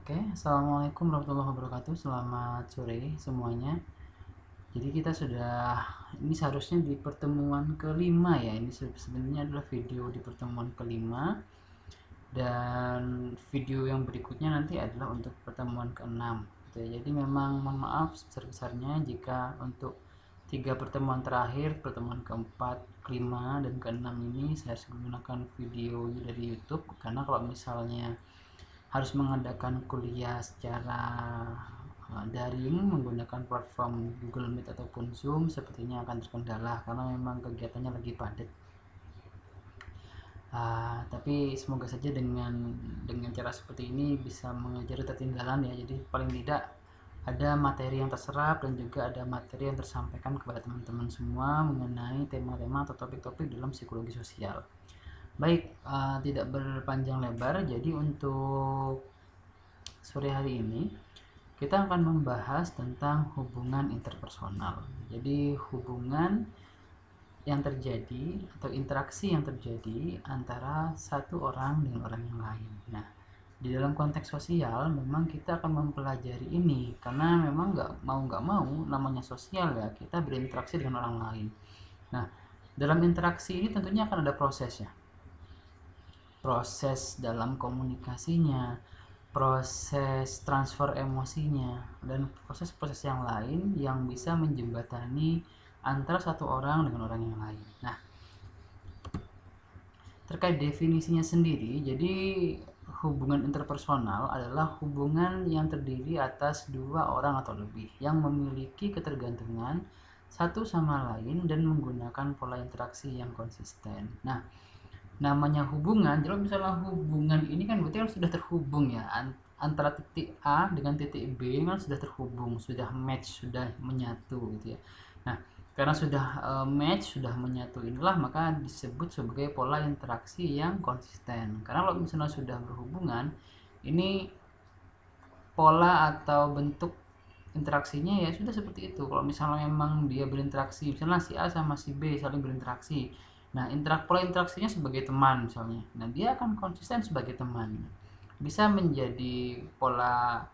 Oke, assalamualaikum warahmatullahi wabarakatuh. Selamat sore semuanya. Jadi kita sudah ini seharusnya di pertemuan kelima ya. Ini sebenarnya adalah video di pertemuan kelima dan video yang berikutnya nanti adalah untuk pertemuan keenam. Gitu ya. Jadi memang mohon maaf sebesar-besarnya jika untuk 3 pertemuan terakhir, pertemuan keempat, kelima, dan keenam ini saya harus menggunakan video dari YouTube karena kalau misalnya harus mengadakan kuliah secara daring menggunakan platform Google Meet ataupun Zoom sepertinya akan terkendala karena memang kegiatannya lagi padat. Tapi semoga saja dengan cara seperti ini bisa mengejar ketertinggalan ya. Jadi paling tidak ada materi yang terserap dan juga ada materi yang tersampaikan kepada teman-teman semua mengenai tema-tema atau topik-topik dalam psikologi sosial. Baik, tidak berpanjang lebar, jadi untuk sore hari ini kita akan membahas tentang hubungan interpersonal. Jadi hubungan yang terjadi atau interaksi yang terjadi antara satu orang dengan orang yang lain. Nah, di dalam konteks sosial memang kita akan mempelajari ini karena memang nggak mau namanya sosial ya, kita berinteraksi dengan orang lain. Nah, dalam interaksi ini tentunya akan ada prosesnya. Proses dalam komunikasinya, proses transfer emosinya, dan proses-proses yang lain yang bisa menjembatani antara satu orang dengan orang yang lain. Nah, terkait definisinya sendiri, jadi hubungan interpersonal adalah hubungan yang terdiri atas dua orang atau lebih yang memiliki ketergantungan satu sama lain dan menggunakan pola interaksi yang konsisten. Nah, namanya hubungan, kalau misalnya hubungan ini kan berarti kan sudah terhubung ya, antara titik A dengan titik B kan sudah terhubung, sudah match, sudah menyatu gitu ya. Nah, karena sudah match, sudah menyatu inilah maka disebut sebagai pola interaksi yang konsisten. Karena kalau misalnya sudah berhubungan, ini pola atau bentuk interaksinya ya sudah seperti itu. Kalau misalnya memang dia berinteraksi, misalnya si A sama si B saling berinteraksi, nah pola interaksinya sebagai teman misalnya, nah dia akan konsisten sebagai teman. Bisa menjadi pola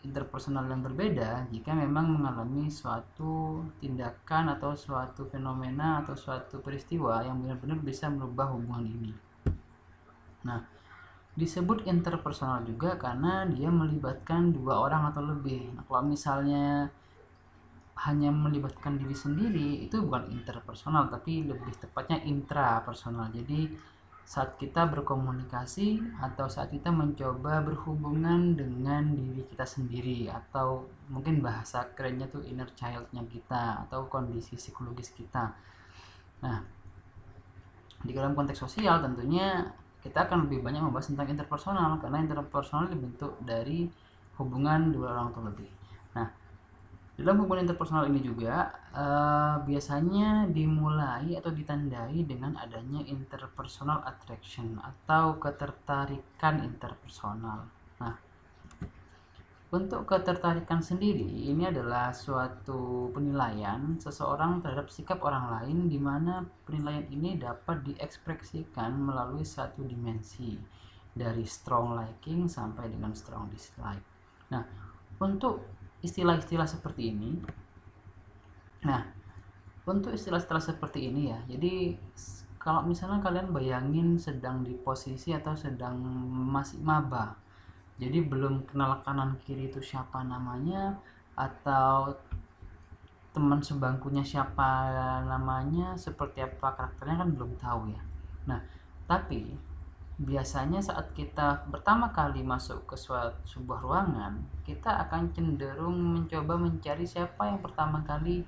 interpersonal yang berbeda jika memang mengalami suatu tindakan atau suatu fenomena atau suatu peristiwa yang benar-benar bisa merubah hubungan ini. Nah, disebut interpersonal juga karena dia melibatkan dua orang atau lebih. Nah, kalau misalnya hanya melibatkan diri sendiri itu bukan interpersonal tapi lebih tepatnya intrapersonal. Jadi saat kita berkomunikasi atau saat kita mencoba berhubungan dengan diri kita sendiri atau mungkin bahasa kerennya tuh inner child-nya kita atau kondisi psikologis kita. Nah, di dalam konteks sosial tentunya kita akan lebih banyak membahas tentang interpersonal karena interpersonal dibentuk dari hubungan dua orang atau lebih. Nah, dalam hubungan interpersonal ini juga biasanya dimulai atau ditandai dengan adanya interpersonal attraction atau ketertarikan interpersonal. Nah, untuk ketertarikan sendiri ini adalah suatu penilaian seseorang terhadap sikap orang lain di mana penilaian ini dapat diekspresikan melalui satu dimensi dari strong liking sampai dengan strong dislike. Nah, untuk istilah-istilah seperti ini. Nah, untuk istilah-istilah seperti ini ya. Jadi kalau misalnya kalian bayangin sedang di posisi atau sedang masih maba. Jadi belum kenal kanan kiri itu siapa namanya atau teman sebangkunya siapa namanya, seperti apa karakternya kan belum tahu ya. Nah, tapi biasanya saat kita pertama kali masuk ke sebuah ruangan, kita akan cenderung mencoba mencari siapa yang pertama kali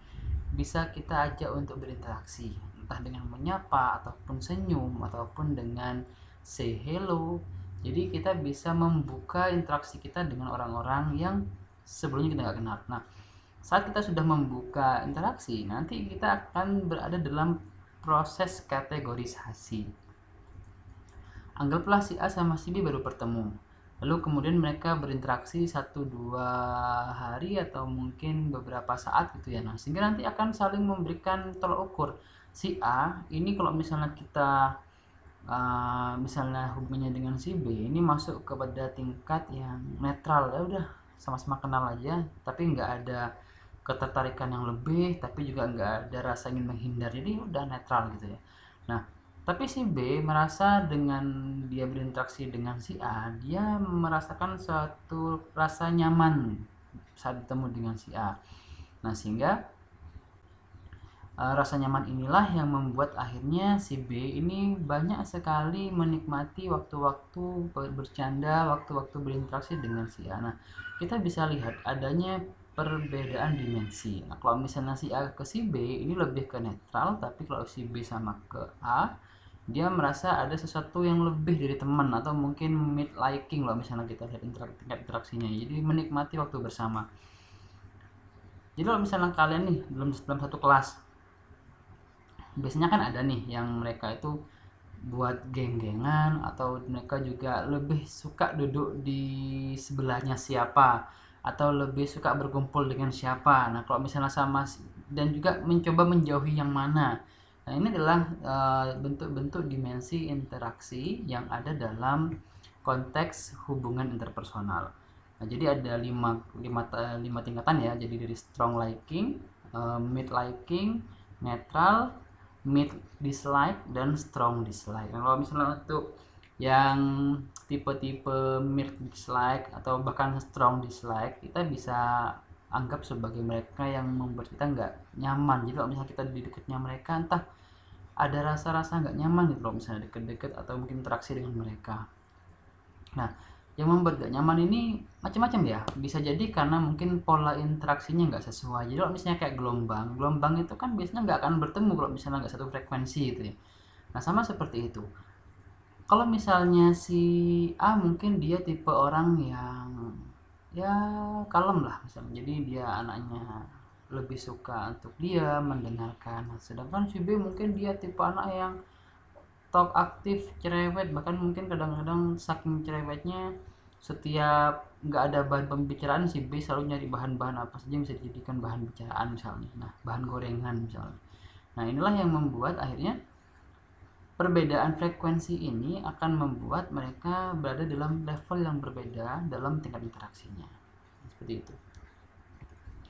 bisa kita ajak untuk berinteraksi, entah dengan menyapa ataupun senyum ataupun dengan say hello. Jadi kita bisa membuka interaksi kita dengan orang-orang yang sebelumnya kita nggak kenal. Nah, saat kita sudah membuka interaksi, nanti kita akan berada dalam proses kategorisasi. Anggaplah si A sama si B baru bertemu, lalu kemudian mereka berinteraksi 1-2 hari atau mungkin beberapa saat gitu ya. Nah, sehingga nanti akan saling memberikan tolak ukur. Si A ini kalau misalnya kita misalnya hubungannya dengan si B ini masuk kepada tingkat yang netral, ya udah sama-sama kenal aja, tapi nggak ada ketertarikan yang lebih, tapi juga nggak ada rasa ingin menghindar, jadi udah netral gitu ya. Nah, tapi si B merasa dengan dia berinteraksi dengan si A, dia merasakan suatu rasa nyaman saat bertemu dengan si A. Nah, sehingga rasa nyaman inilah yang membuat akhirnya si B ini banyak sekali menikmati waktu-waktu bercanda, waktu-waktu berinteraksi dengan si A. Nah, kita bisa lihat adanya perbedaan dimensi. Nah, kalau misalnya si A ke si B ini lebih ke netral, tapi kalau si B sama ke A, dia merasa ada sesuatu yang lebih dari teman, atau mungkin mid liking loh misalnya kita lihat tingkat interaksinya. Jadi menikmati waktu bersama. Jadi kalau misalnya kalian nih dalam satu kelas, biasanya kan ada nih yang mereka itu buat geng-gengan, atau mereka juga lebih suka duduk di sebelahnya siapa, atau lebih suka berkumpul dengan siapa. Nah, kalau misalnya sama, dan juga mencoba menjauhi yang mana. Nah, ini adalah bentuk-bentuk dimensi interaksi yang ada dalam konteks hubungan interpersonal. Nah, jadi ada lima tingkatan ya. Jadi dari strong liking, mid liking, netral, mid dislike, dan strong dislike. Nah, kalau misalnya untuk yang tipe-tipe mid dislike atau bahkan strong dislike, kita bisa anggap sebagai mereka yang membuat kita nggak nyaman. Jadi kalau misalnya kita di dekatnya mereka, entah ada rasa-rasa nggak nyaman gitu loh, misalnya deket-deket atau mungkin interaksi dengan mereka. Nah, yang membuat gak nyaman ini macam-macam ya. Bisa jadi karena mungkin pola interaksinya nggak sesuai. Jadi kalau misalnya kayak gelombang itu kan biasanya nggak akan bertemu kalau misalnya nggak satu frekuensi gitu ya. Nah, sama seperti itu. Kalau misalnya si A mungkin dia tipe orang yang ya kalem lah misalnya. Jadi dia anaknya lebih suka untuk dia mendengarkan. Nah, sedangkan si B mungkin dia tipe anak yang talk aktif, cerewet, bahkan mungkin kadang-kadang saking cerewetnya setiap nggak ada bahan pembicaraan si B selalu nyari bahan-bahan apa saja yang bisa dijadikan bahan bicaraan misalnya. Nah, bahan gorengan misalnya. Nah, inilah yang membuat akhirnya perbedaan frekuensi ini akan membuat mereka berada dalam level yang berbeda dalam tingkat interaksinya. Seperti itu.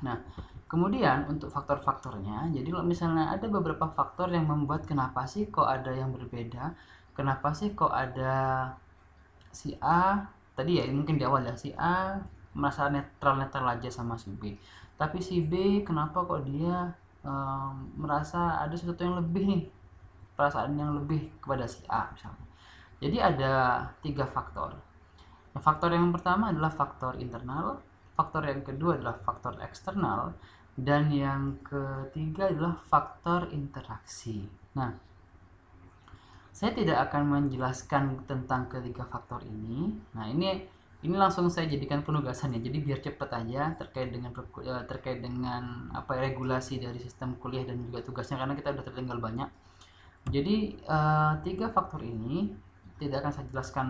Nah, kemudian untuk faktor-faktornya, jadi kalau misalnya ada beberapa faktor yang membuat kenapa sih kok ada yang berbeda, kenapa sih kok ada si A, tadi ya mungkin di awal ya, si A merasa netral-netral aja sama si B. Tapi si B kenapa kok dia merasa ada sesuatu yang lebih nih, perasaan yang lebih kepada si A misalnya. Jadi ada 3 faktor. Nah, faktor yang pertama adalah faktor internal, faktor yang kedua adalah faktor eksternal, dan yang ketiga adalah faktor interaksi. Nah, saya tidak akan menjelaskan tentang ketiga faktor ini. Nah, ini langsung saya jadikan penugasan ya. Jadi biar cepat aja terkait dengan apa regulasi dari sistem kuliah dan juga tugasnya, karena kita udah tertinggal banyak. Jadi 3 faktor ini tidak akan saya jelaskan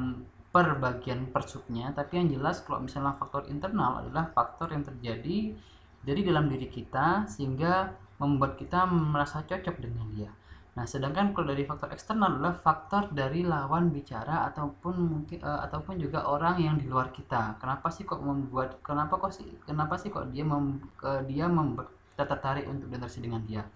per bagian per subnya, tapi yang jelas kalau misalnya faktor internal adalah faktor yang terjadi dari dalam diri kita sehingga membuat kita merasa cocok dengan dia. Nah, sedangkan kalau dari faktor eksternal adalah faktor dari lawan bicara ataupun mungkin ataupun juga orang yang di luar kita. Kenapa sih kok dia membuat kita tertarik untuk berinteraksi dengan dia.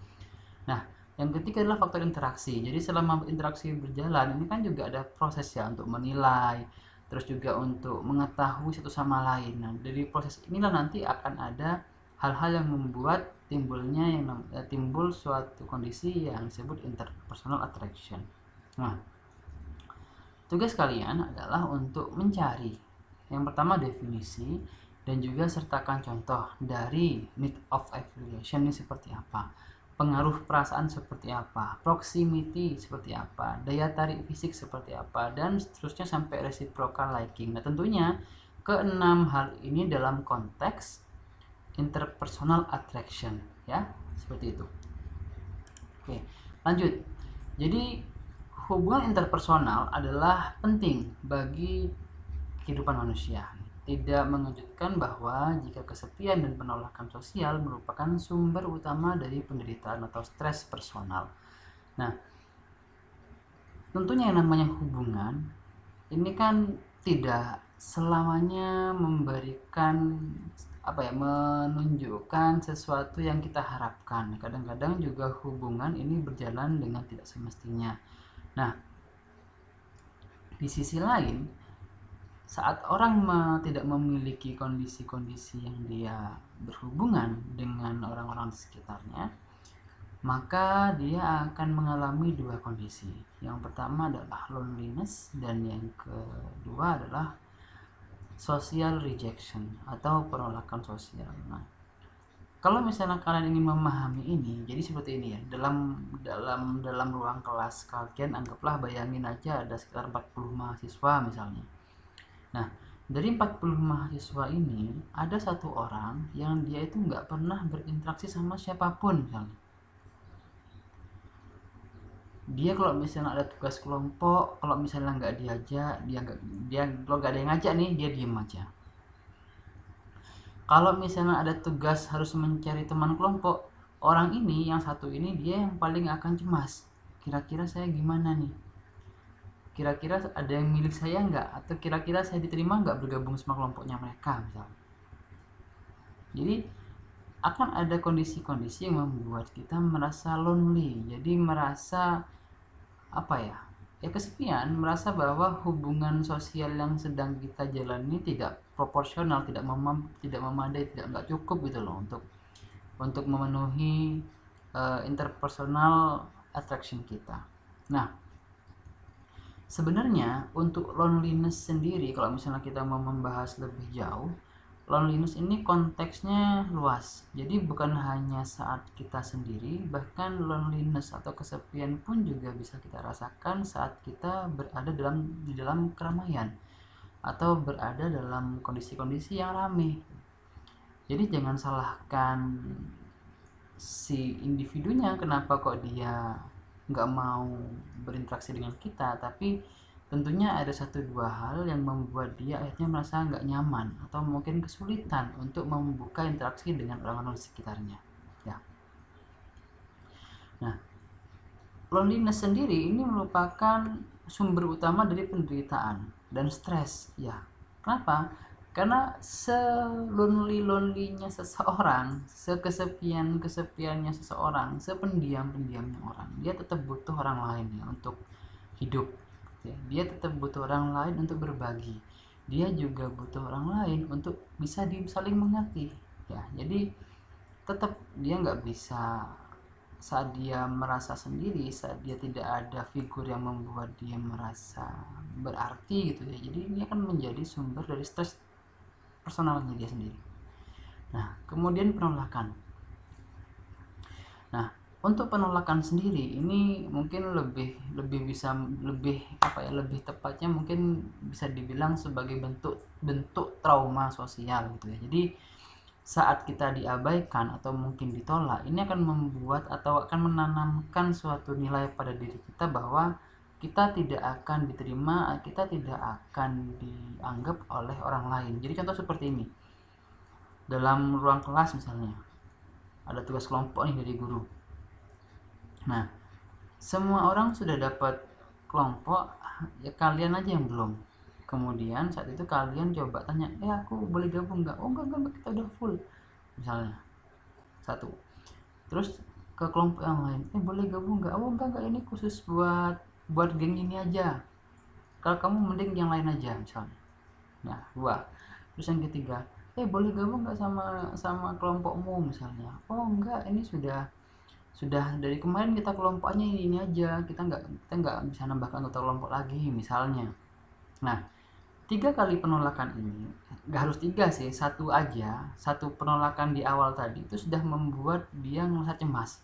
Nah, yang ketiga adalah faktor interaksi. Jadi selama interaksi berjalan ini kan juga ada proses ya untuk menilai, terus juga untuk mengetahui satu sama lain. Nah, dari proses inilah nanti akan ada hal-hal yang membuat timbul suatu kondisi yang disebut interpersonal attraction. Nah, tugas kalian adalah untuk mencari yang pertama definisi dan juga sertakan contoh dari need of affiliation ini seperti apa, pengaruh perasaan seperti apa, proximity seperti apa, daya tarik fisik seperti apa, dan seterusnya sampai reciprocal liking. Nah, tentunya keenam hal ini dalam konteks interpersonal attraction ya, seperti itu. Oke, lanjut. Jadi hubungan interpersonal adalah penting bagi kehidupan manusia. Tidak mengejutkan bahwa jika kesepian dan penolakan sosial merupakan sumber utama dari penderitaan atau stres personal. Nah, tentunya yang namanya hubungan ini kan tidak selamanya memberikan menunjukkan sesuatu yang kita harapkan. Kadang-kadang juga hubungan ini berjalan dengan tidak semestinya. Nah, di sisi lain, saat orang tidak memiliki kondisi-kondisi yang dia berhubungan dengan orang-orang di sekitarnya, maka dia akan mengalami dua kondisi. Yang pertama adalah loneliness, dan yang kedua adalah social rejection atau penolakan sosial. Nah, kalau misalnya kalian ingin memahami ini, jadi seperti ini ya. Dalam ruang kelas kalian, anggaplah, bayangin aja ada sekitar 40 mahasiswa misalnya. Nah, dari 40 mahasiswa ini ada satu orang yang dia itu nggak pernah berinteraksi sama siapapun misalnya. Dia kalau misalnya ada tugas kelompok, kalau misalnya nggak diajak, kalau nggak ada yang ngajak nih, dia diem aja. Kalau misalnya ada tugas harus mencari teman kelompok, orang ini yang satu ini dia yang paling akan cemas. Kira-kira saya gimana nih? Kira-kira ada yang milik saya nggak? Atau kira-kira saya diterima nggak bergabung sama kelompoknya mereka misalnya. Jadi akan ada kondisi-kondisi yang membuat kita merasa lonely, jadi merasa kesepian, merasa bahwa hubungan sosial yang sedang kita jalani tidak proporsional, tidak memadai, tidak cukup gitu loh untuk memenuhi interpersonal attraction kita. Nah, sebenarnya untuk loneliness sendiri, kalau misalnya kita mau membahas lebih jauh, loneliness ini konteksnya luas. Jadi bukan hanya saat kita sendiri, bahkan loneliness atau kesepian pun juga bisa kita rasakan saat kita berada di dalam keramaian atau berada dalam kondisi-kondisi yang ramai. Jadi jangan salahkan si individunya kenapa kok dia nggak mau berinteraksi dengan kita, tapi tentunya ada satu dua hal yang membuat dia akhirnya merasa nggak nyaman atau mungkin kesulitan untuk membuka interaksi dengan orang-orang di sekitarnya ya. Nah, loneliness sendiri ini merupakan sumber utama dari penderitaan dan stres ya. Kenapa? Karena se-lonely-lonelynya seseorang, sekesepian-kesepiannya seseorang, sependiam-pendiamnya orang, dia tetap butuh orang lain ya untuk hidup. Dia tetap butuh orang lain untuk berbagi. Dia juga butuh orang lain untuk bisa saling mengerti ya. Jadi tetap dia nggak bisa saat dia merasa sendiri, saat dia tidak ada figur yang membuat dia merasa berarti gitu ya. Jadi ini akan menjadi sumber dari stres personalnya dia sendiri. Nah, kemudian penolakan. Nah, untuk penolakan sendiri ini mungkin lebih tepatnya mungkin bisa dibilang sebagai bentuk trauma sosial gitu ya. Jadi saat kita diabaikan atau mungkin ditolak, ini akan membuat atau akan menanamkan suatu nilai pada diri kita bahwa kita tidak akan diterima, kita tidak akan dianggap oleh orang lain. Jadi contoh seperti ini, dalam ruang kelas misalnya ada tugas kelompok nih dari guru. Nah, semua orang sudah dapat kelompok, ya kalian aja yang belum. Kemudian saat itu kalian coba tanya, aku boleh gabung nggak? Oh enggak, kita udah full misalnya. Satu. Terus ke kelompok yang lain, boleh gabung nggak? Oh enggak, ini khusus buat geng ini aja. Kalau kamu mending yang lain aja misalnya. Nah, dua. Terus yang ketiga, boleh gabung nggak sama kelompokmu misalnya? Oh enggak, ini sudah dari kemarin kita kelompoknya ini aja, kita nggak bisa nambahkan anggota kelompok lagi misalnya. Nah, 3 kali penolakan ini, nggak harus 3 sih, 1 aja, 1 penolakan di awal tadi itu sudah membuat dia merasa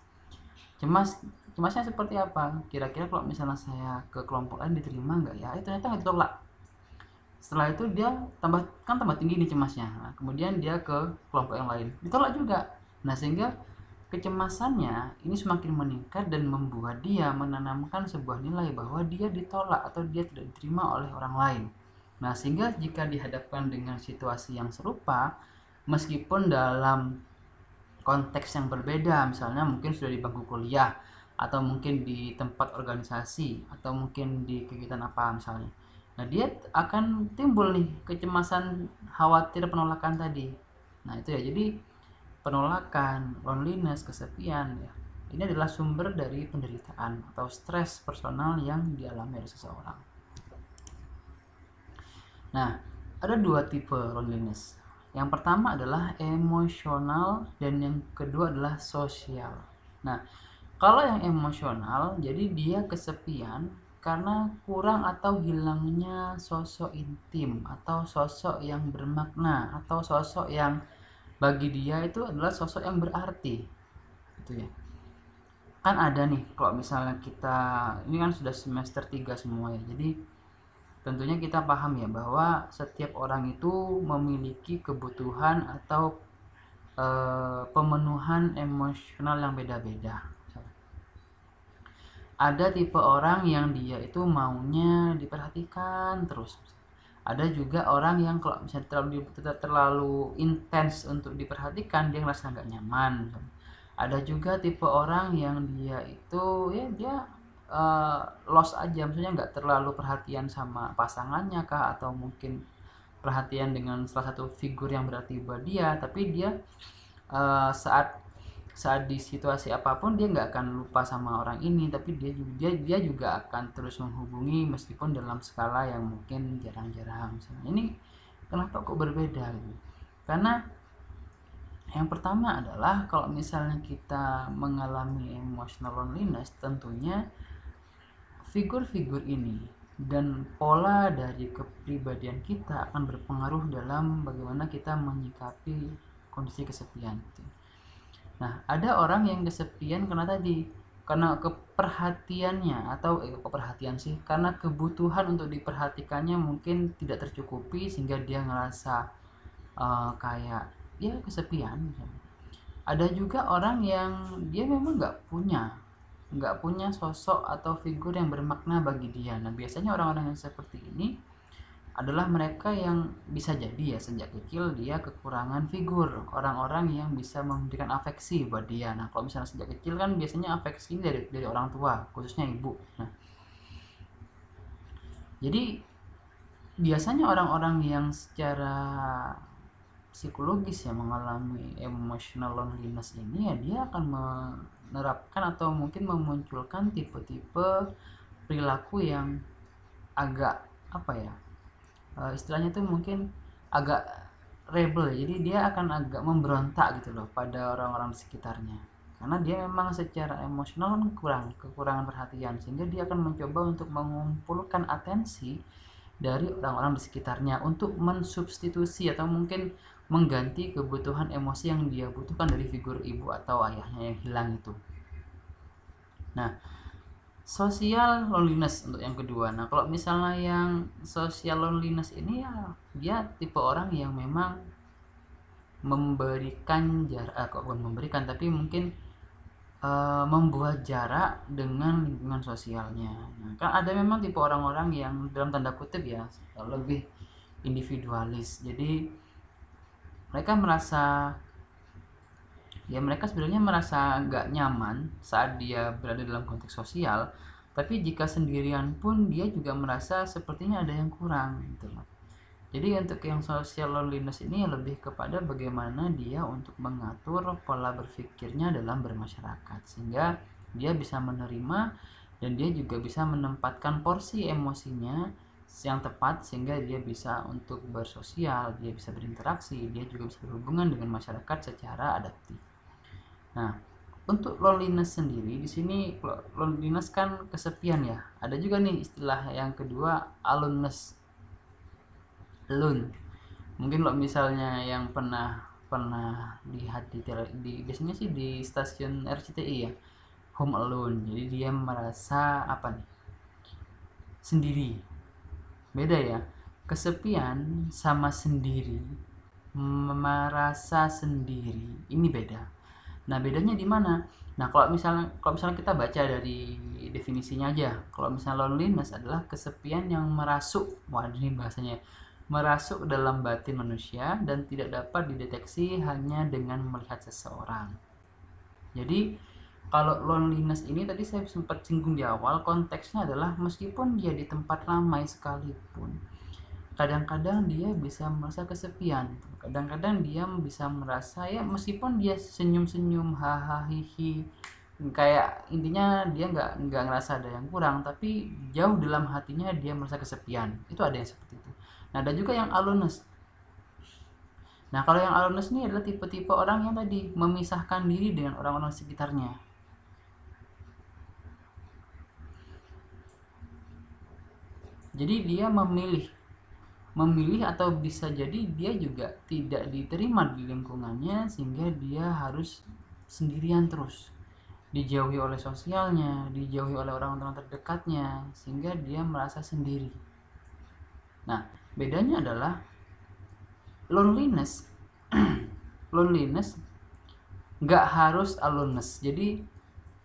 cemasnya seperti apa? Kira-kira kalau misalnya saya ke kelompok lain diterima nggak ya? Ternyata nggak ditolak. Setelah itu dia tambah tinggi nih cemasnya. Nah, kemudian dia ke kelompok yang lain ditolak juga. Nah, sehingga kecemasannya ini semakin meningkat dan membuat dia menanamkan sebuah nilai bahwa dia ditolak atau dia tidak diterima oleh orang lain. Nah, sehingga jika dihadapkan dengan situasi yang serupa, meskipun dalam konteks yang berbeda, misalnya mungkin sudah di bangku kuliah atau mungkin di tempat organisasi, atau mungkin di kegiatan apa misalnya. Nah, dia akan timbul nih kecemasan, khawatir penolakan tadi. Nah, itu ya. Jadi penolakan, loneliness, kesepian ya. Ini adalah sumber dari penderitaan atau stres personal yang dialami oleh seseorang. Nah, ada dua tipe loneliness. Yang pertama adalah emosional dan yang kedua adalah sosial. Nah, kalau yang emosional, jadi dia kesepian karena kurang atau hilangnya sosok intim atau sosok yang bermakna atau sosok yang bagi dia itu adalah sosok yang berarti. Itu ya. Kan ada nih kalau misalnya kita ini kan sudah semester 3 semua ya. Jadi tentunya kita paham ya bahwa setiap orang itu memiliki kebutuhan atau pemenuhan emosional yang beda-beda. Ada tipe orang yang dia itu maunya diperhatikan terus. Ada juga orang yang kalau misalnya terlalu intens untuk diperhatikan, dia ngerasa nggak nyaman. Ada juga tipe orang yang dia itu ya dia lost aja, maksudnya nggak terlalu perhatian sama pasangannya kah, atau mungkin perhatian dengan salah satu figur yang berarti buat dia, tapi dia saat di situasi apapun dia nggak akan lupa sama orang ini, tapi dia juga akan terus menghubungi meskipun dalam skala yang mungkin jarang-jarang. Misalnya ini kenapa kok berbeda gitu? Karena yang pertama adalah kalau misalnya kita mengalami emotional loneliness, tentunya figur-figur ini dan pola dari kepribadian kita akan berpengaruh dalam bagaimana kita menyikapi kondisi kesepian. Nah, ada orang yang kesepian karena keperhatiannya atau keperhatian sih, karena kebutuhan untuk diperhatikannya mungkin tidak tercukupi sehingga dia ngerasa kayak ya kesepian. Ada juga orang yang dia memang nggak punya sosok atau figur yang bermakna bagi dia. Nah, biasanya orang-orang yang seperti ini adalah mereka yang bisa jadi ya sejak kecil dia kekurangan figur, orang-orang yang bisa memberikan afeksi buat dia. Nah, kalau misalnya sejak kecil kan biasanya afeksi dari orang tua, khususnya ibu. Nah, jadi biasanya orang-orang yang secara psikologis ya mengalami emotional loneliness ini ya dia akan menerapkan atau mungkin memunculkan tipe-tipe perilaku yang agak apa ya, istilahnya tuh mungkin agak rebel, jadi dia akan agak memberontak gitu loh pada orang-orang di sekitarnya, karena dia memang secara emosional kan kekurangan perhatian, sehingga dia akan mencoba untuk mengumpulkan atensi dari orang-orang di sekitarnya untuk mensubstitusi atau mungkin mengganti kebutuhan emosi yang dia butuhkan dari figur ibu atau ayahnya yang hilang itu. Nah, social loneliness untuk yang kedua. Nah, kalau misalnya yang social loneliness ini ya dia tipe orang yang memang memberikan jarak, bukan memberikan tapi mungkin membuat jarak dengan lingkungan sosialnya. Nah, kan ada memang tipe orang-orang yang dalam tanda kutip ya lebih individualis. Jadi mereka sebenarnya merasa nggak nyaman saat dia berada dalam konteks sosial, tapi jika sendirian pun dia juga merasa sepertinya ada yang kurang gitu loh. Jadi untuk yang social loneliness ini lebih kepada bagaimana dia untuk mengatur pola berpikirnya dalam bermasyarakat, sehingga dia bisa menerima dan dia juga bisa menempatkan porsi emosinya yang tepat, sehingga dia bisa untuk bersosial, dia bisa berinteraksi, dia juga bisa berhubungan dengan masyarakat secara adaptif. Nah, untuk loneliness sendiri di sini, loneliness kan kesepian ya. Ada juga nih istilah yang kedua, aloneness. Alone. Mungkin kalau misalnya yang pernah lihat di biasanya sih di stasiun RCTI ya, home alone. Jadi dia merasa apa nih? Sendiri. Beda ya, kesepian sama sendiri, merasa sendiri ini beda. Nah, bedanya di mana? Nah, kalau misalnya kita baca dari definisinya aja, kalau misalnya loneliness adalah kesepian yang merasuk, wah ini bahasanya, merasuk dalam batin manusia dan tidak dapat dideteksi hanya dengan melihat seseorang. Jadi Kalau loneliness ini tadi saya sempat singgung di awal, konteksnya adalah meskipun dia di tempat ramai sekalipun, kadang-kadang dia bisa merasa kesepian. Kadang-kadang dia bisa merasa ya meskipun dia senyum-senyum, hahaha, hihi, kayak intinya dia nggak ngerasa ada yang kurang, tapi jauh dalam hatinya dia merasa kesepian. Itu ada yang seperti itu. Nah, ada juga yang aloneness. Nah, kalau yang aloneness ini adalah tipe-tipe orang yang tadi memisahkan diri dengan orang-orang sekitarnya. Jadi dia memilih atau bisa jadi dia juga tidak diterima di lingkungannya sehingga dia harus sendirian terus. Dijauhi oleh sosialnya, dijauhi oleh orang-orang terdekatnya sehingga dia merasa sendiri. Nah, bedanya adalah loneliness. Loneliness nggak harus aloneness. Jadi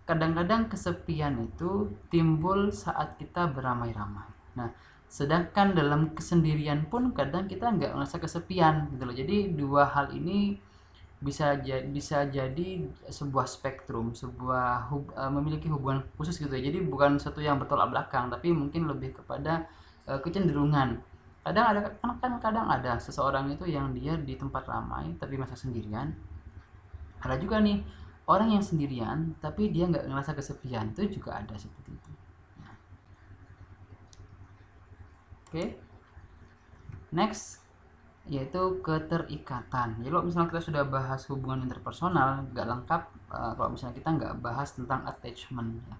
kadang-kadang kesepian itu timbul saat kita beramai-ramai. Nah, sedangkan dalam kesendirian pun kadang kita nggak merasa kesepian gitu loh. Jadi dua hal ini bisa jadi sebuah spektrum, memiliki hubungan khusus gitu ya. Jadi bukan satu yang bertolak belakang, tapi mungkin lebih kepada kecenderungan. Kadang ada seseorang itu yang dia di tempat ramai tapi merasa sendirian. Ada juga nih orang yang sendirian tapi dia nggak ngerasa kesepian, itu juga ada seperti itu. Oke. Next yaitu keterikatan. Jadi kalau misalnya kita sudah bahas hubungan interpersonal nggak lengkap kalau misalnya kita nggak bahas tentang attachment ya,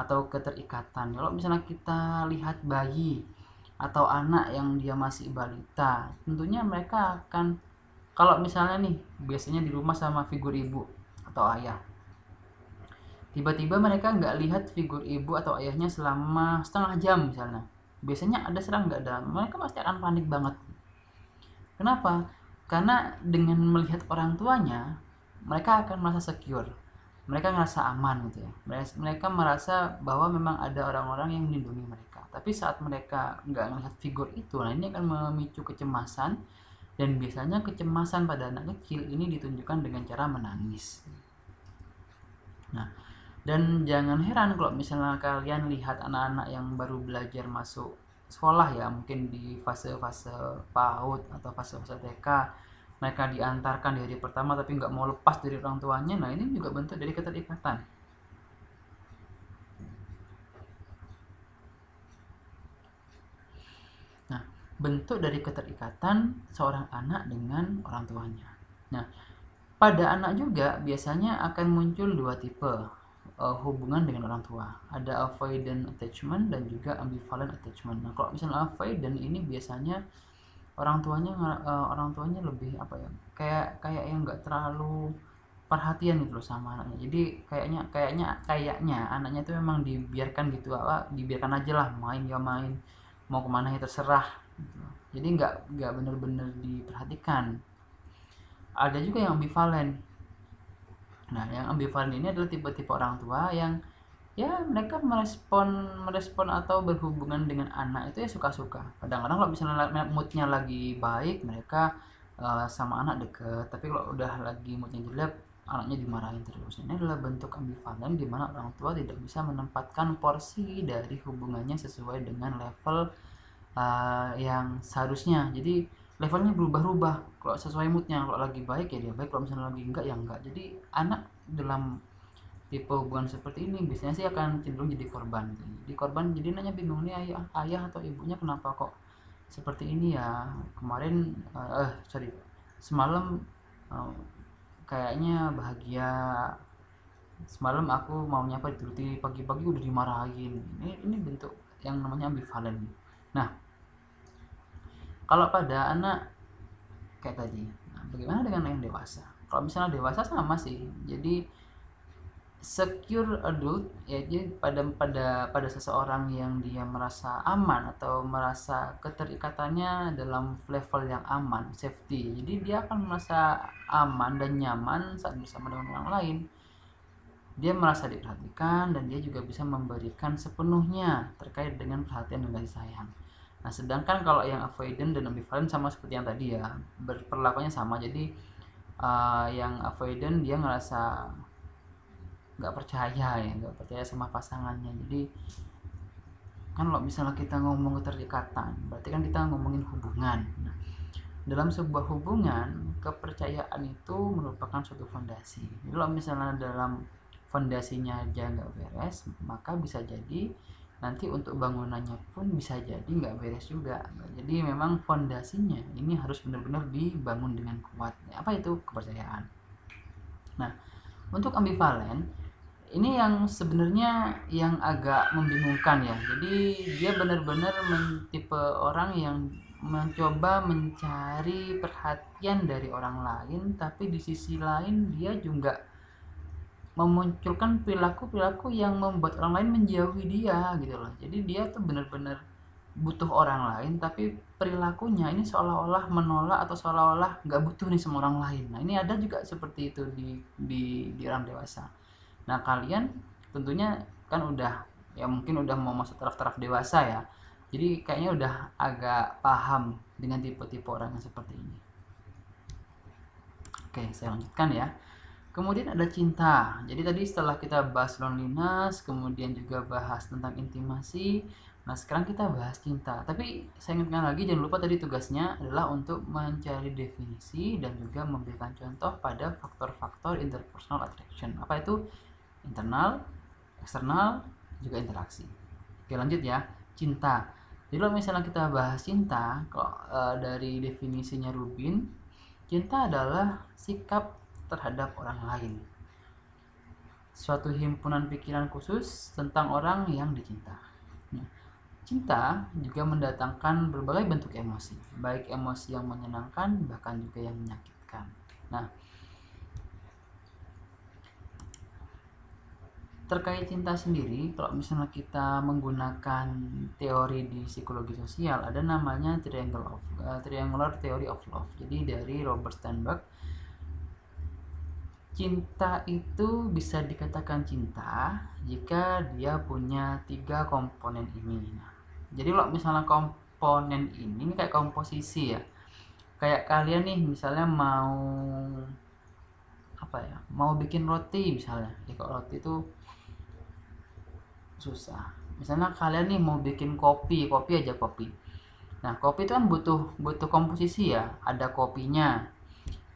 atau keterikatan. Kalau misalnya kita lihat bayi atau anak yang dia masih balita, tentunya mereka akan, kalau misalnya nih biasanya di rumah sama figur ibu atau ayah, tiba-tiba mereka nggak lihat figur ibu atau ayahnya selama setengah jam misalnya, biasanya ada serang nggak ada, mereka pasti akan panik banget. Kenapa? Karena dengan melihat orang tuanya, mereka akan merasa secure, mereka ngerasa aman gitu ya. Mereka merasa bahwa memang ada orang-orang yang melindungi mereka. Tapi saat mereka nggak melihat figur itu, nah ini akan memicu kecemasan, dan biasanya kecemasan pada anak kecil ini ditunjukkan dengan cara menangis. Nah, dan jangan heran kalau misalnya kalian lihat anak-anak yang baru belajar masuk sekolah ya, mungkin di fase-fase PAUD atau fase-fase TK, mereka diantarkan di hari pertama tapi nggak mau lepas dari orang tuanya. Nah, ini juga bentuk dari keterikatan. Nah, bentuk dari keterikatan seorang anak dengan orang tuanya. Nah, pada anak juga biasanya akan muncul dua tipe hubungan dengan orang tua. Ada avoidant attachment dan juga ambivalent attachment. Nah, kalau misalnya avoidant ini biasanya orang tuanya lebih apa ya? Kayak yang nggak terlalu perhatian gitu loh sama anaknya. Jadi kayaknya anaknya itu memang dibiarkan gitu, dibiarkan aja lah, main ya main, mau kemana ya terserah gitu. Jadi nggak benar-benar diperhatikan. Ada juga yang ambivalen. Nah, yang ambivalen ini adalah tipe-tipe orang tua yang ya mereka merespon atau berhubungan dengan anak itu ya suka-suka. Kadang-kadang kalau misalnya moodnya lagi baik, mereka sama anak deket, tapi kalau udah lagi moodnya jelek, anaknya dimarahin terus. Ini adalah bentuk ambivalen di mana orang tua tidak bisa menempatkan porsi dari hubungannya sesuai dengan level yang seharusnya. Jadi levelnya berubah-ubah kalau sesuai moodnya. Kalau lagi baik ya dia baik, kalau misalnya lagi enggak ya enggak. Jadi anak dalam tipe hubungan seperti ini biasanya sih akan cenderung jadi korban gitu. Jadi korban, jadi nanya bingung nih ayah atau ibunya kenapa kok seperti ini ya, kemarin semalam kayaknya bahagia, semalam aku maunya apa dituruti, pagi-pagi udah dimarahin. Ini bentuk yang namanya ambivalen. Nah, kalau pada anak kayak tadi, nah, bagaimana dengan yang dewasa? Kalau misalnya dewasa sama sih. Jadi secure adult ya, jadi pada seseorang yang dia merasa aman atau merasa keterikatannya dalam level yang aman, safety. Jadi dia akan merasa aman dan nyaman saat bersama dengan orang lain. Dia merasa diperhatikan dan dia juga bisa memberikan sepenuhnya terkait dengan perhatian dan kasih sayang. Nah, sedangkan kalau yang avoidant dan ambivalent sama seperti yang tadi ya, berperlakuannya sama. Jadi yang avoidant dia ngerasa nggak percaya ya, nggak percaya sama pasangannya. Jadi kan kalau misalnya kita ngomong keterikatan, berarti kan kita ngomongin hubungan. Nah, dalam sebuah hubungan, kepercayaan itu merupakan suatu fondasi. Jadi kalau misalnya dalam fondasinya aja nggak beres, maka bisa jadi nanti untuk bangunannya pun bisa jadi nggak beres juga. Jadi memang fondasinya ini harus benar-benar dibangun dengan kuat. Apa itu kepercayaan? Nah, untuk ambivalen ini yang sebenarnya yang agak membingungkan ya. Jadi dia benar-benar tipe orang yang mencoba mencari perhatian dari orang lain, tapi di sisi lain dia juga memunculkan perilaku-perilaku yang membuat orang lain menjauhi dia gitu loh. Jadi dia tuh benar-benar butuh orang lain, tapi perilakunya ini seolah-olah menolak atau seolah-olah nggak butuh nih sama orang lain. Nah ini ada juga seperti itu di orang dewasa. Nah kalian tentunya kan udah ya mungkin udah mau masuk taraf-taraf dewasa ya. Jadi kayaknya udah agak paham dengan tipe-tipe orang yang seperti ini. Oke, saya lanjutkan ya. Kemudian ada cinta. Jadi tadi setelah kita bahas loneliness, kemudian juga bahas tentang intimasi. Nah, sekarang kita bahas cinta. Tapi saya ingatkan lagi, jangan lupa tadi tugasnya adalah untuk mencari definisi dan juga memberikan contoh pada faktor-faktor interpersonal attraction. Apa itu? Internal, eksternal, juga interaksi. Oke, lanjut ya. Cinta. Jadi kalau misalnya kita bahas cinta, kalau dari definisinya Rubin, cinta adalah sikap terhadap orang lain, suatu himpunan pikiran khusus tentang orang yang dicinta. Nah, cinta juga mendatangkan berbagai bentuk emosi, baik emosi yang menyenangkan bahkan juga yang menyakitkan. Nah, terkait cinta sendiri, kalau misalnya kita menggunakan teori di psikologi sosial, ada namanya triangular theory of love. Jadi dari Robert Sternberg, cinta itu bisa dikatakan cinta jika dia punya 3 komponen ini. Nah, jadi kalau misalnya komponen ini kayak komposisi ya. Kayak kalian nih misalnya mau apa ya? Mau bikin roti misalnya. Ya kalau roti itu susah. Misalnya kalian nih mau bikin kopi aja kopi. Nah, kopi itu kan butuh komposisi ya. Ada kopinya,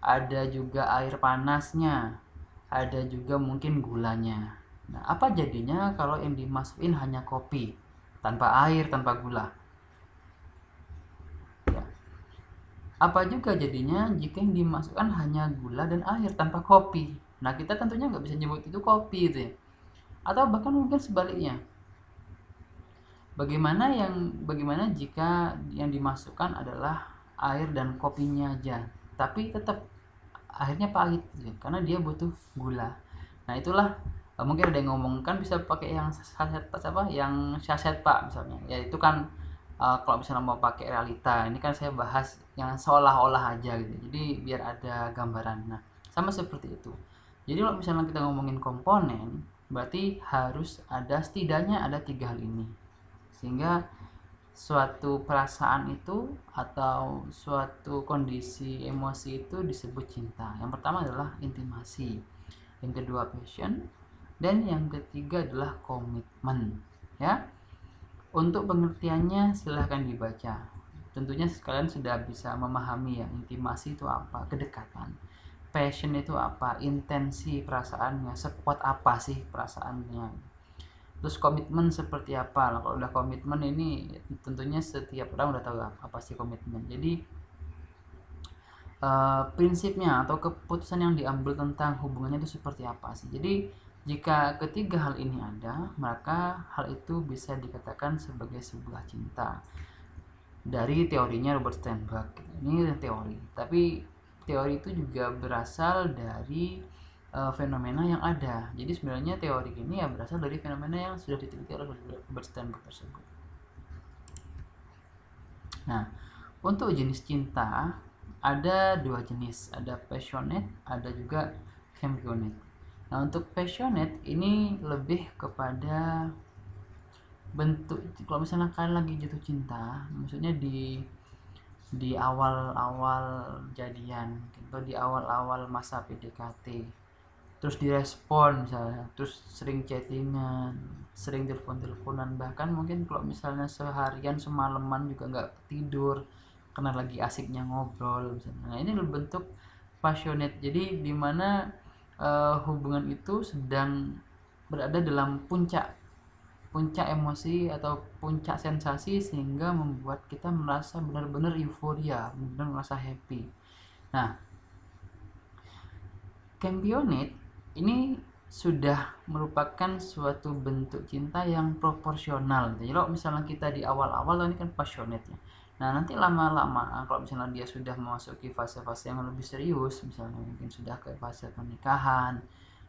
ada juga air panasnya, ada juga mungkin gulanya. Nah, apa jadinya kalau yang dimasukin hanya kopi, tanpa air, tanpa gula? Ya. Apa juga jadinya jika yang dimasukkan hanya gula dan air tanpa kopi? Nah, kita tentunya nggak bisa nyebut itu kopi itu ya. Atau bahkan mungkin sebaliknya. Bagaimana jika yang dimasukkan adalah air dan kopinya aja, tapi tetap akhirnya pahit gitu, karena dia butuh gula. Nah itulah mungkin ada yang ngomong kan bisa pakai yang saset apa yang saset pak misalnya ya itu kan kalau misalnya mau pakai realita ini kan saya bahas yang seolah-olah aja gitu jadi biar ada gambaran. Nah sama seperti itu, jadi kalau misalnya kita ngomongin komponen berarti harus ada setidaknya ada 3 hal ini sehingga suatu perasaan itu atau suatu kondisi emosi itu disebut cinta. Yang pertama adalah intimasi, yang kedua passion, dan yang ketiga adalah komitmen. Ya, untuk pengertiannya silahkan dibaca. Tentunya kalian sudah bisa memahami ya intimasi itu apa, kedekatan. Passion itu apa, intensi perasaannya, sekuat apa sih perasaannya. Terus komitmen seperti apa? Nah, kalau udah komitmen ini tentunya setiap orang udah tahu apa sih komitmen. Jadi prinsipnya atau keputusan yang diambil tentang hubungannya itu seperti apa sih. Jadi jika ketiga hal ini ada, maka hal itu bisa dikatakan sebagai sebuah cinta. Dari teorinya Robert Sternberg. Ini teori, tapi teori itu juga berasal dari fenomena yang ada. Jadi sebenarnya teori ini ya berasal dari fenomena yang sudah diteliti oleh Robert Sternberg tersebut. Nah, untuk jenis cinta ada 2 jenis, ada passionate, ada juga championate. Nah, untuk passionate ini lebih kepada bentuk kalau misalnya kalian lagi jatuh cinta, maksudnya di awal-awal jadian atau di awal-awal masa PDKT. terus direspon misalnya, terus sering chattingan, sering telepon-teleponan, bahkan mungkin kalau misalnya seharian semalaman juga nggak tidur karena lagi asiknya ngobrol misalnya. Nah ini bentuk passionate, jadi dimana hubungan itu sedang berada dalam puncak puncak emosi atau puncak sensasi, sehingga membuat kita merasa benar-benar euforia, benar-benar merasa happy. Nah, championate ini sudah merupakan suatu bentuk cinta yang proporsional. Jadi kalau misalnya kita di awal-awal ini kan passionate ya. Nah nanti lama-lama kalau misalnya dia sudah memasuki fase-fase yang lebih serius, misalnya mungkin sudah ke fase pernikahan,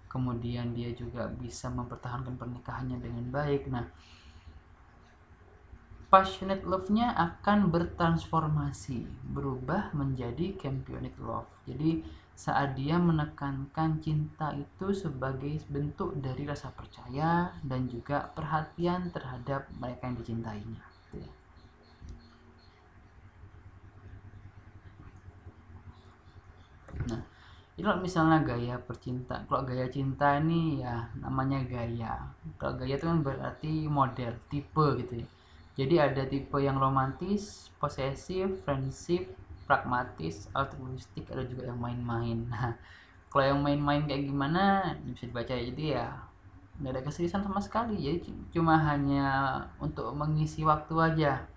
kemudian dia juga bisa mempertahankan pernikahannya dengan baik. Nah, passionate love-nya akan bertransformasi, berubah menjadi championate love. Jadi saat dia menekankan cinta itu sebagai bentuk dari rasa percaya dan juga perhatian terhadap mereka yang dicintainya. Nah, ini kalau misalnya gaya percinta, kalau gaya cinta ini ya namanya gaya. Kalau gaya itu kan berarti model, tipe gitu ya. Jadi ada tipe yang romantis, posesif, friendship, pragmatis, altruistik, ada juga yang main-main. Nah, kalau yang main-main kayak gimana bisa dibaca ya. Jadi ya nggak ada keseriusan sama sekali. Jadi cuma hanya untuk mengisi waktu aja.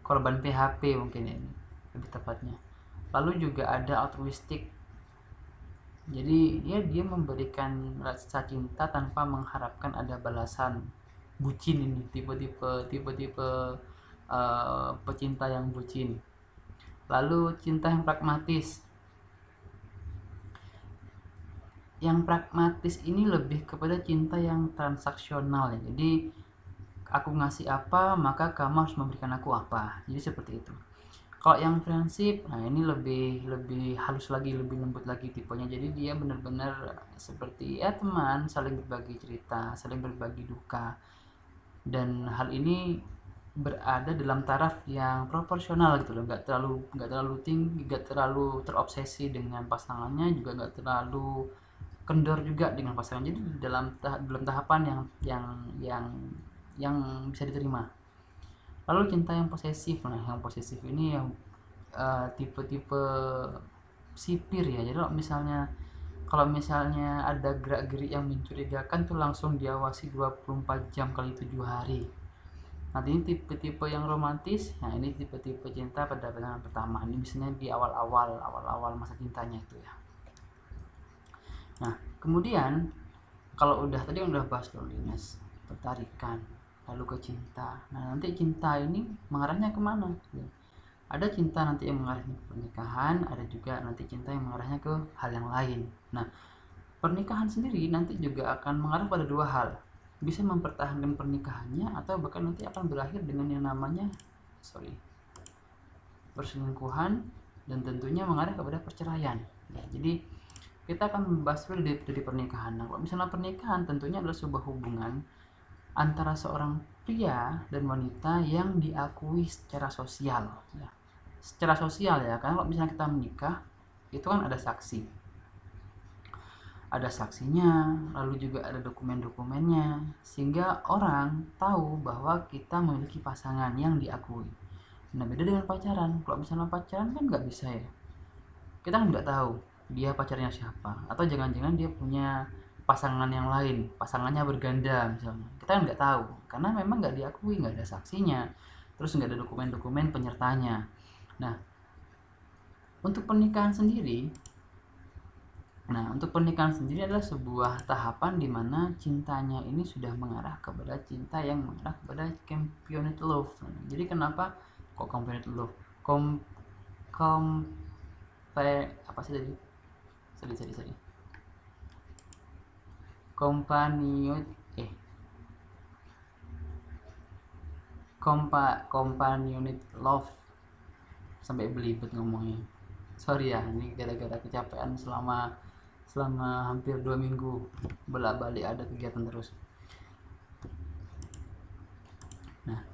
Korban PHP mungkin ini lebih tepatnya. Lalu juga ada altruistik. Jadi ya dia memberikan rasa cinta tanpa mengharapkan ada balasan. Bucin ini tipe-tipe pecinta yang bucin. Lalu cinta yang pragmatis. Yang pragmatis ini lebih kepada cinta yang transaksional ya. Jadi aku ngasih apa maka kamu harus memberikan aku apa. Jadi seperti itu. Kalau yang friendship, nah ini lebih halus lagi, lebih lembut lagi tipenya. Jadi dia benar-benar seperti ya teman, saling berbagi cerita, saling berbagi duka. Dan hal ini berada dalam taraf yang proporsional gitu loh, nggak terlalu tinggi, nggak terlalu terobsesi dengan pasangannya, juga nggak terlalu kendor juga dengan pasangan. Jadi dalam tahapan yang bisa diterima. Lalu cinta yang posesif. Nah yang posesif ini yang tipe-tipe sipir ya. Jadi kalau misalnya ada gerak-gerik yang mencurigakan tuh langsung diawasi 24 jam kali 7 hari. Nah ini tipe-tipe yang romantis. Nah ini tipe-tipe cinta pada pandangan pertama. Ini biasanya di awal-awal masa cintanya itu ya. Nah kemudian kalau tadi udah bahas loneliness, tertarikan, lalu ke cinta. Nah nanti cinta ini mengarahnya kemana? Ada cinta nanti yang mengarahnya ke pernikahan, ada juga nanti cinta yang mengarahnya ke hal yang lain. Nah pernikahan sendiri nanti juga akan mengarah pada dua hal, bisa mempertahankan pernikahannya atau bahkan nanti akan berakhir dengan yang namanya perselingkuhan, dan tentunya mengarah kepada perceraian ya. Jadi kita akan membahas dulu dari pernikahan. Nah, kalau misalnya pernikahan tentunya adalah sebuah hubungan antara seorang pria dan wanita yang diakui secara sosial ya. Secara sosial ya, karena kalau misalnya kita menikah itu kan ada saksi, ada saksinya, lalu juga ada dokumen-dokumennya, sehingga orang tahu bahwa kita memiliki pasangan yang diakui. Nah beda dengan pacaran. Kalau misalnya pacaran kan nggak bisa ya, kita kan nggak tahu dia pacarnya siapa, atau jangan-jangan dia punya pasangan yang lain, pasangannya berganda misalnya, kita kan nggak tahu karena memang nggak diakui, nggak ada saksinya, terus nggak ada dokumen-dokumen penyertanya. Nah untuk pernikahan sendiri adalah sebuah tahapan di mana cintanya ini sudah mengarah kepada cinta yang mengarah kepada championate love. Jadi kenapa kok championate love? Apa sih tadi? Sorry. Companionate love, sampai belibet ngomongnya. Sorry ya, ini gara-gara kecapean selama hampir 2 minggu bolak-balik ada kegiatan terus. Nah,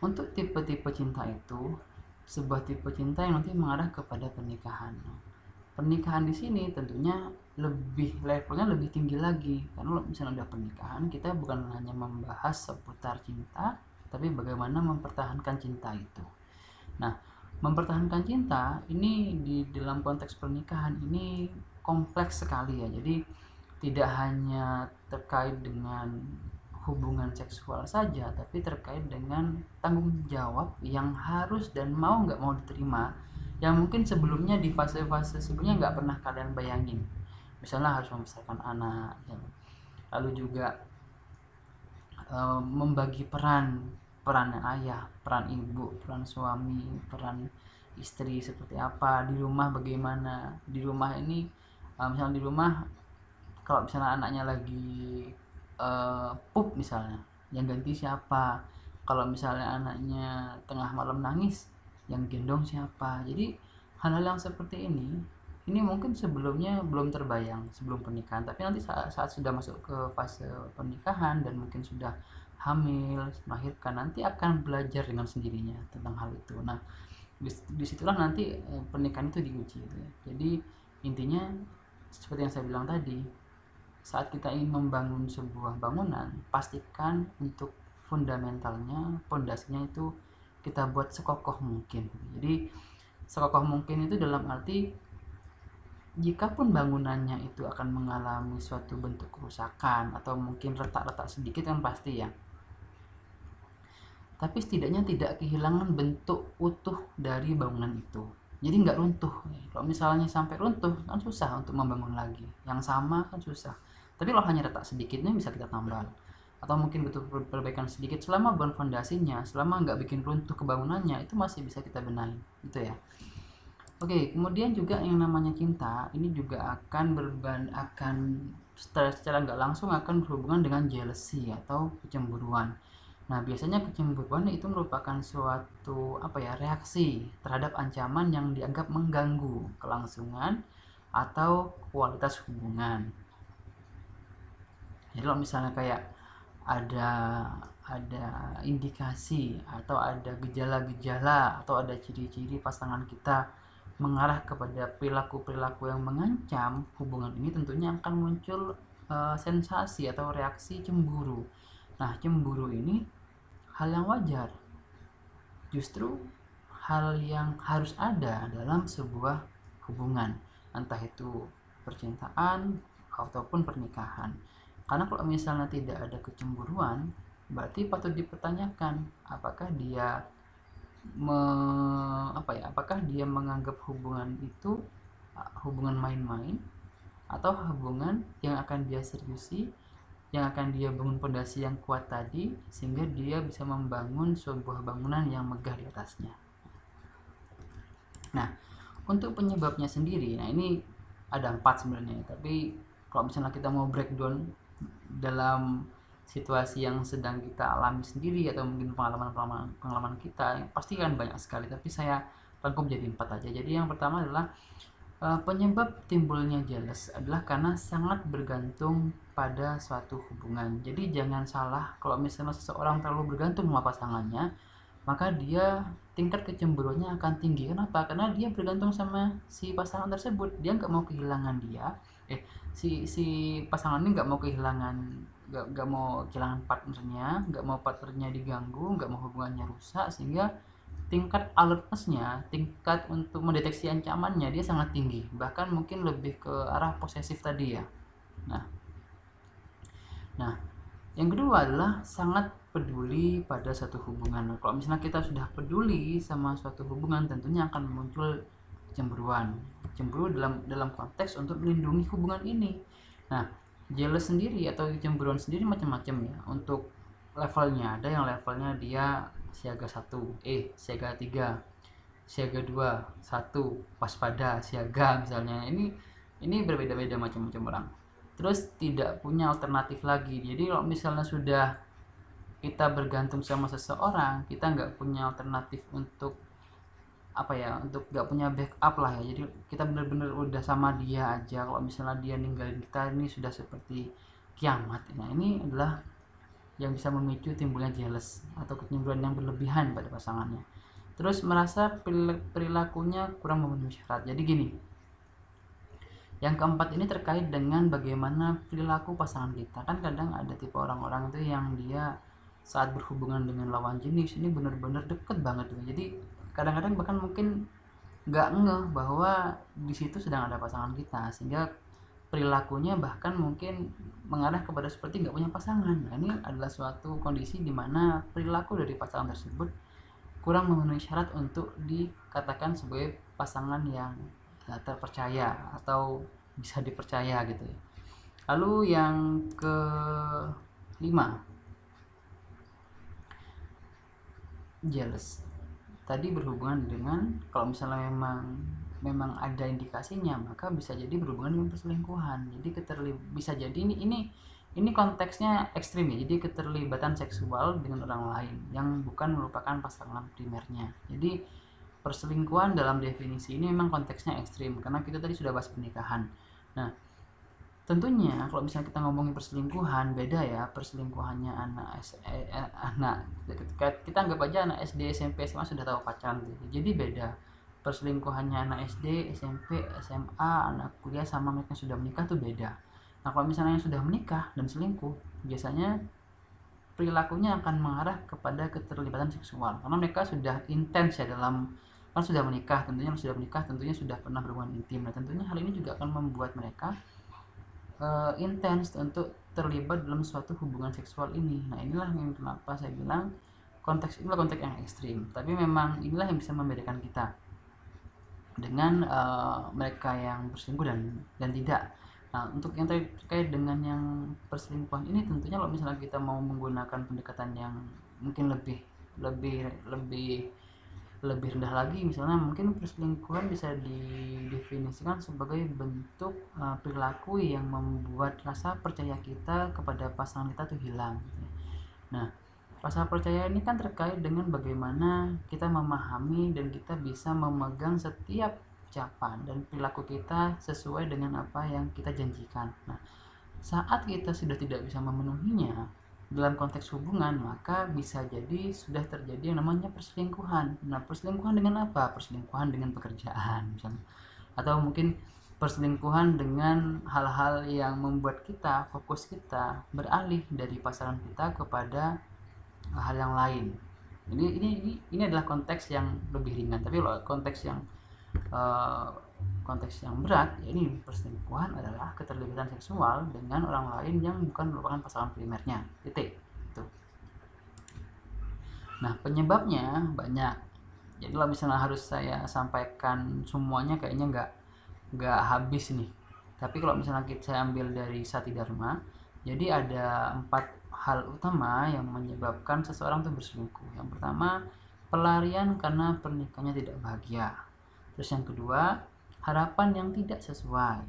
untuk tipe-tipe cinta itu sebuah tipe cinta yang nanti mengarah kepada pernikahan. pernikahan di sini tentunya levelnya lebih tinggi lagi, karena kalau misalnya udah pernikahan, kita bukan hanya membahas seputar cinta, tapi bagaimana mempertahankan cinta itu. Nah, mempertahankan cinta ini di dalam konteks pernikahan ini kompleks sekali ya. Jadi tidak hanya terkait dengan hubungan seksual saja, tapi terkait dengan tanggung jawab yang harus dan mau nggak mau diterima, yang mungkin sebelumnya di fase-fase sebelumnya nggak pernah kalian bayangin. Misalnya harus membesarkan anak, ya. Lalu juga membagi peran ayah, peran ibu, peran suami, peran istri seperti apa, di rumah bagaimana. Di rumah ini misalnya di rumah, kalau misalnya anaknya lagi pup misalnya, yang ganti siapa? Kalau misalnya anaknya tengah malam nangis, yang gendong siapa? Jadi hal-hal yang seperti ini mungkin sebelumnya belum terbayang sebelum pernikahan, tapi nanti saat sudah masuk ke fase pernikahan dan mungkin sudah hamil, melahirkan, nanti akan belajar dengan sendirinya tentang hal itu. Nah, disitulah nanti pernikahan itu diuji gitu ya. Jadi intinya seperti yang saya bilang tadi, saat kita ingin membangun sebuah bangunan, pastikan untuk fundamentalnya, pondasinya itu kita buat sekokoh mungkin. Jadi sekokoh mungkin itu dalam arti, jikapun bangunannya itu akan mengalami suatu bentuk kerusakan atau mungkin retak-retak sedikit kan pasti ya, tapi setidaknya tidak kehilangan bentuk utuh dari bangunan itu. Jadi nggak runtuh. Kalau misalnya sampai runtuh kan susah untuk membangun lagi yang sama, kan susah. Tapi kalau hanya retak sedikit ini bisa kita tambal, atau mungkin butuh perbaikan sedikit, selama bukan fondasinya, selama nggak bikin runtuh kebangunannya, itu masih bisa kita benahi gitu ya. Oke, kemudian juga yang namanya cinta ini juga akan secara nggak langsung akan berhubungan dengan jealousy atau kecemburuan. Nah, biasanya kecemburuan itu merupakan suatu reaksi terhadap ancaman yang dianggap mengganggu kelangsungan atau kualitas hubungan. Jadi kalau misalnya kayak ada indikasi atau ada gejala-gejala atau ada ciri-ciri pasangan kita mengarah kepada perilaku-perilaku yang mengancam hubungan ini, tentunya akan muncul sensasi atau reaksi cemburu. Nah, cemburu ini hal yang wajar, justru hal yang harus ada dalam sebuah hubungan, entah itu percintaan ataupun pernikahan. Karena kalau misalnya tidak ada kecemburuan, berarti patut dipertanyakan apakah dia apakah dia menganggap hubungan itu hubungan main-main atau hubungan yang akan dia seriusi, yang akan dia bangun pondasi yang kuat tadi, sehingga dia bisa membangun sebuah bangunan yang megah di atasnya. Nah, untuk penyebabnya sendiri, nah ini ada 4 sebenarnya, tapi kalau misalnya kita mau breakdown dalam situasi yang sedang kita alami sendiri atau mungkin pengalaman kita, pasti kan banyak sekali, tapi saya rangkum jadi 4 aja. Jadi yang pertama adalah penyebab timbulnya jealous adalah karena sangat bergantung pada suatu hubungan. Jadi jangan salah, kalau misalnya seseorang terlalu bergantung sama pasangannya, maka dia tingkat kecemburuannya akan tinggi. Kenapa? Karena dia bergantung sama si pasangan tersebut, dia nggak mau kehilangan dia. Si pasangan ini nggak mau kehilangan partnernya, nggak mau partnernya diganggu, nggak mau hubungannya rusak, sehingga tingkat alertnessnya, tingkat untuk mendeteksi ancamannya dia sangat tinggi, bahkan mungkin lebih ke arah posesif tadi ya. Nah, yang kedua adalah sangat peduli pada suatu hubungan. Kalau misalnya kita sudah peduli sama suatu hubungan, tentunya akan muncul cemburuan. Cemburu dalam konteks untuk melindungi hubungan ini. Nah, jealous sendiri atau cemburuan sendiri macam-macam ya. Untuk levelnya, ada yang levelnya dia siaga 1, siaga 3, siaga 2, 1, waspada, siaga misalnya. Ini berbeda-beda macam-macam orang. Terus tidak punya alternatif lagi. Jadi kalau misalnya sudah kita bergantung sama seseorang, kita nggak punya alternatif untuk untuk nggak punya backup lah ya. Jadi kita benar-benar udah sama dia aja. Kalau misalnya dia ninggalin kita, ini sudah seperti kiamat. Nah, ini adalah yang bisa memicu timbulnya jealous atau kecemburuan yang berlebihan pada pasangannya. Terus merasa perilakunya kurang memenuhi syarat. Jadi gini, Yang keempat ini terkait dengan bagaimana perilaku pasangan kita. Kan kadang ada tipe orang-orang itu yang dia saat berhubungan dengan lawan jenis ini benar-benar deket banget gitu. Jadi kadang-kadang bahkan mungkin nggak ngeh bahwa di situ sedang ada pasangan kita, sehingga perilakunya bahkan mungkin mengarah kepada seperti nggak punya pasangan. Nah, ini adalah suatu kondisi di mana perilaku dari pasangan tersebut kurang memenuhi syarat untuk dikatakan sebagai pasangan yang terpercaya atau bisa dipercaya gitu ya. Lalu yang kelima, jealous. Tadi berhubungan dengan kalau misalnya memang ada indikasinya, maka bisa jadi berhubungan dengan perselingkuhan. Jadi bisa jadi ini konteksnya ekstrim ya. Jadi keterlibatan seksual dengan orang lain yang bukan merupakan pasangan primernya. Jadi perselingkuhan dalam definisi ini memang konteksnya ekstrim karena kita tadi sudah bahas pernikahan. Nah, tentunya kalau misalnya kita ngomongin perselingkuhan, beda ya perselingkuhannya anak kita anggap aja anak SD, SMP, SMA sudah tahu pacaran gitu. Jadi beda perselingkuhannya anak SD, SMP, SMA, anak kuliah sama mereka yang sudah menikah tuh beda. Nah, kalau misalnya yang sudah menikah dan selingkuh, biasanya perilakunya akan mengarah kepada keterlibatan seksual karena mereka sudah intens ya dalam, kan sudah menikah, tentunya sudah pernah berhubungan intim. Nah, tentunya hal ini juga akan membuat mereka intens untuk terlibat dalam suatu hubungan seksual ini. Nah, inilah yang kenapa saya bilang inilah konteks yang ekstrim. Tapi memang inilah yang bisa membedakan kita dengan mereka yang berselingkuh dan tidak. Nah, untuk yang terkait dengan yang perselingkuhan ini, tentunya kalau misalnya kita mau menggunakan pendekatan yang mungkin lebih rendah lagi, misalnya mungkin perselingkuhan bisa didefinisikan sebagai bentuk perilaku yang membuat rasa percaya kita kepada pasangan kita tuh hilang. Nah, rasa percaya ini kan terkait dengan bagaimana kita memahami dan kita bisa memegang setiap ucapan dan perilaku kita sesuai dengan apa yang kita janjikan. Nah, saat kita sudah tidak bisa memenuhinya dalam konteks hubungan, maka bisa jadi sudah terjadi yang namanya perselingkuhan. Nah, perselingkuhan dengan apa? Perselingkuhan dengan pekerjaan misalnya. Atau mungkin perselingkuhan dengan hal-hal yang membuat fokus kita beralih dari pasangan kita kepada hal yang lain. Ini adalah konteks yang lebih ringan. Tapi kalau konteks yang berat, ya ini perselingkuhan adalah keterlibatan seksual dengan orang lain yang bukan merupakan pasangan primernya. Titik. Itu. Nah, penyebabnya banyak. Jadi kalau misalnya harus saya sampaikan semuanya kayaknya nggak habis nih. Tapi kalau misalnya saya ambil dari Sati Dharma, jadi ada 4 hal utama yang menyebabkan seseorang itu berselingkuh. Yang pertama, pelarian karena pernikahannya tidak bahagia. Terus yang kedua, harapan yang tidak sesuai.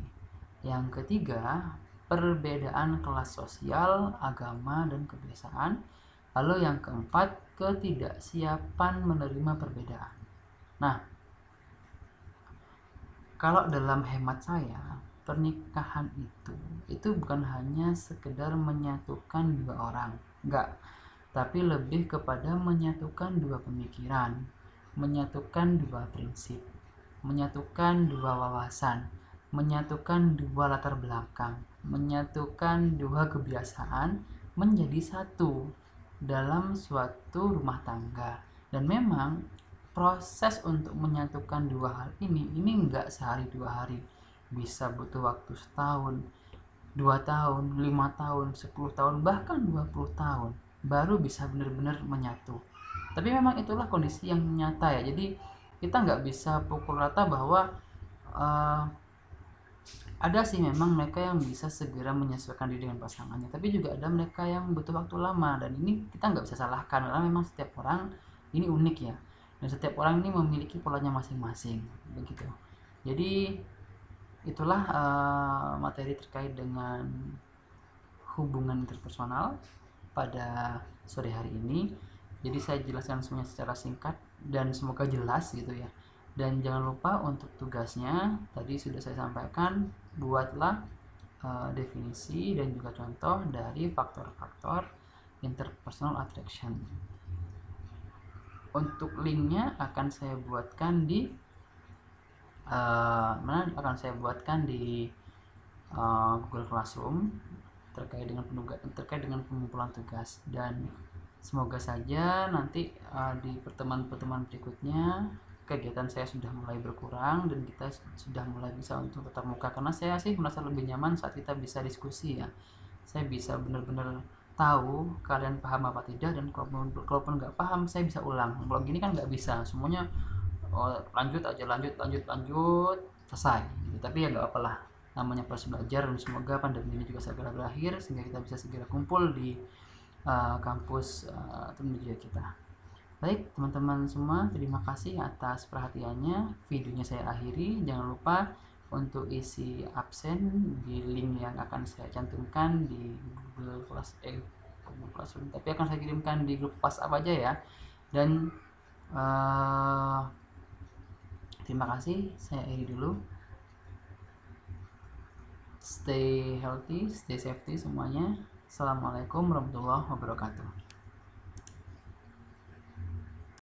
Yang ketiga, perbedaan kelas sosial, agama, dan kebiasaan. Lalu yang keempat, ketidaksiapan menerima perbedaan. Nah, kalau dalam hemat saya, pernikahan itu bukan hanya sekedar menyatukan dua orang, enggak, tapi lebih kepada menyatukan dua pemikiran, menyatukan dua prinsip, menyatukan dua wawasan, menyatukan dua latar belakang, menyatukan dua kebiasaan menjadi satu dalam suatu rumah tangga. Dan memang proses untuk menyatukan dua hal ini enggak sehari dua hari, bisa butuh waktu setahun, 2 tahun, 5 tahun, 10 tahun, bahkan 20 tahun baru bisa benar-benar menyatu. Tapi memang itulah kondisi yang nyata ya. Jadi kita nggak bisa pukul rata bahwa ada sih memang mereka yang bisa segera menyesuaikan diri dengan pasangannya, tapi juga ada mereka yang butuh waktu lama. Dan ini kita nggak bisa salahkan karena memang setiap orang ini unik ya, dan setiap orang ini memiliki polanya masing-masing begitu. Jadi itulah materi terkait dengan hubungan interpersonal pada sore hari ini. Jadi saya jelaskan semuanya secara singkat dan semoga jelas gitu ya. Dan jangan lupa untuk tugasnya tadi sudah saya sampaikan, buatlah definisi dan juga contoh dari faktor-faktor interpersonal attraction. Untuk linknya akan saya buatkan di Google Classroom terkait dengan pengumpulan tugas, dan semoga saja nanti di pertemuan-pertemuan berikutnya kegiatan saya sudah mulai berkurang dan kita sudah mulai bisa untuk tatap muka, karena saya sih merasa lebih nyaman saat kita bisa diskusi ya. Saya bisa benar-benar tahu kalian paham apa tidak, dan kalaupun nggak paham saya bisa ulang. Kalau gini kan nggak bisa semuanya, lanjut aja, lanjut selesai gitu. Tapi ya nggak apalah, namanya proses belajar, dan semoga pandemi ini juga segera berakhir sehingga kita bisa segera kumpul di kampus Trunojoyo kita. Baik teman-teman semua, terima kasih atas perhatiannya. Videonya saya akhiri. Jangan lupa untuk isi absen di link yang akan saya cantumkan di Google Classroom, tapi akan saya kirimkan di grup WhatsApp aja ya. Dan terima kasih, saya akhiri dulu. Stay healthy, stay safety semuanya. Assalamualaikum warahmatullahi wabarakatuh.